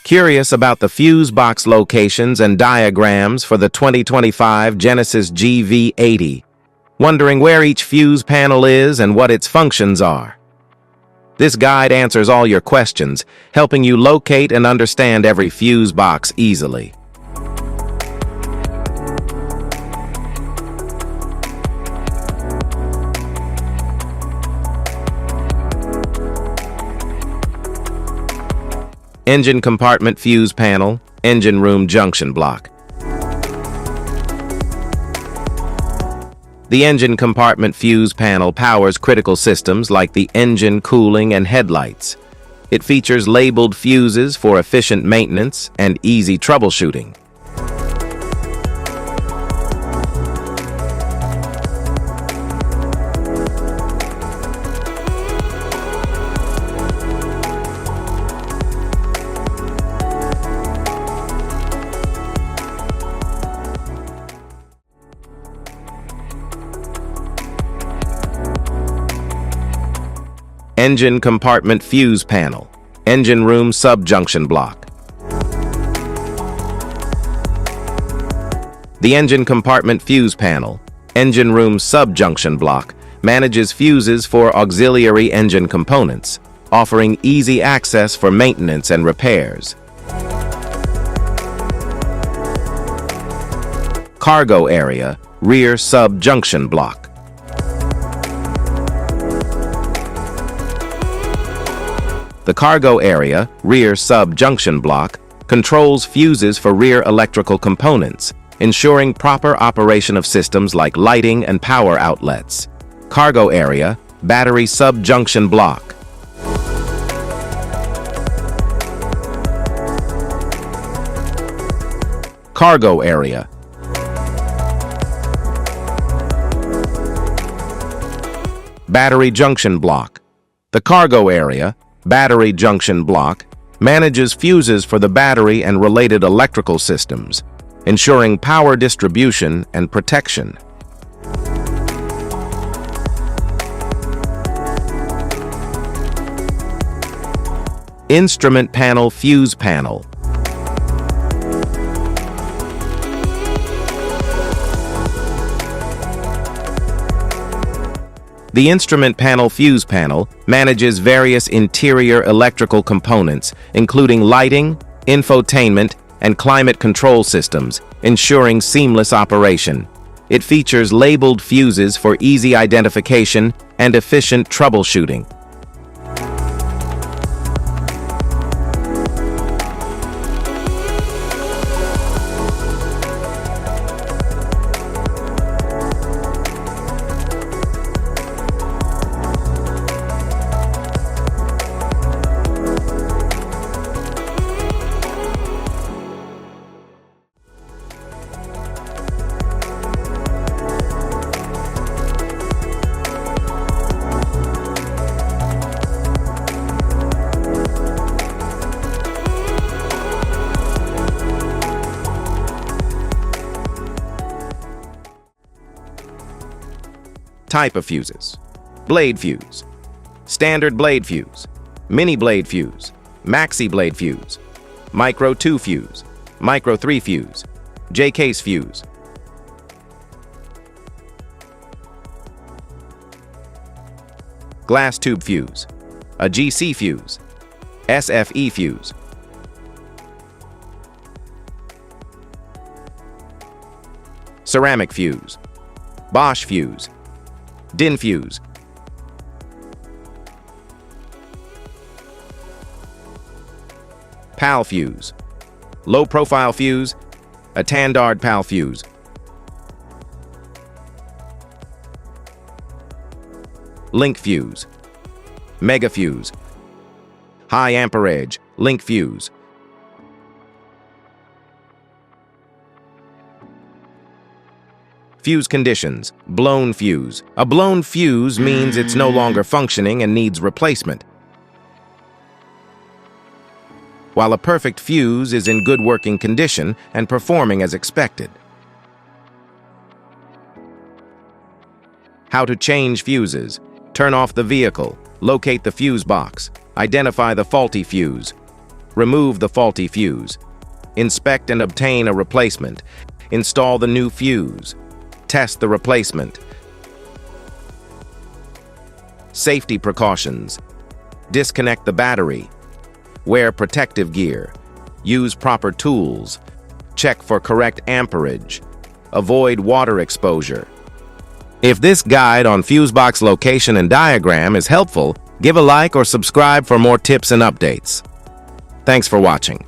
Curious about the fuse box locations and diagrams for the 2025 Genesis GV80? Wondering where each fuse panel is and what its functions are? This guide answers all your questions, helping you locate and understand every fuse box easily. Engine compartment fuse panel, engine room junction block. The engine compartment fuse panel powers critical systems like the engine, cooling, and headlights. It features labeled fuses for efficient maintenance and easy troubleshooting. Engine compartment fuse panel, engine room subjunction block. The engine compartment fuse panel, engine room subjunction block, manages fuses for auxiliary engine components, offering easy access for maintenance and repairs. Cargo area, rear subjunction block. The cargo area, rear subjunction block, controls fuses for rear electrical components, ensuring proper operation of systems like lighting and power outlets. Cargo area, battery subjunction block. Cargo area. Battery junction block. The cargo area, battery junction block, manages fuses for the battery and related electrical systems, ensuring power distribution and protection. Instrument panel fuse panel. The instrument panel fuse panel manages various interior electrical components, including lighting, infotainment, and climate control systems, ensuring seamless operation. It features labeled fuses for easy identification and efficient troubleshooting. Type of fuses: blade fuse, standard blade fuse, mini blade fuse, maxi blade fuse, micro 2 fuse, micro 3 fuse, J-case fuse. Glass tube fuse, a GC fuse, SFE fuse. Ceramic fuse, Bosch fuse, DIN fuse. PAL fuse, low profile fuse, a Tandard PAL fuse. Link fuse, mega fuse, high amperage, link fuse. Fuse conditions: blown fuse. A blown fuse means it's no longer functioning and needs replacement, while a perfect fuse is in good working condition and performing as expected. How to change fuses: turn off the vehicle, locate the fuse box, identify the faulty fuse. Remove the faulty fuse. Inspect and obtain a replacement. Install the new fuse. Test the replacement. Safety precautions. Disconnect the battery. Wear protective gear. Use proper tools. Check for correct amperage. Avoid water exposure. If this guide on fuse box location and diagram is helpful, give a like or subscribe for more tips and updates. Thanks for watching.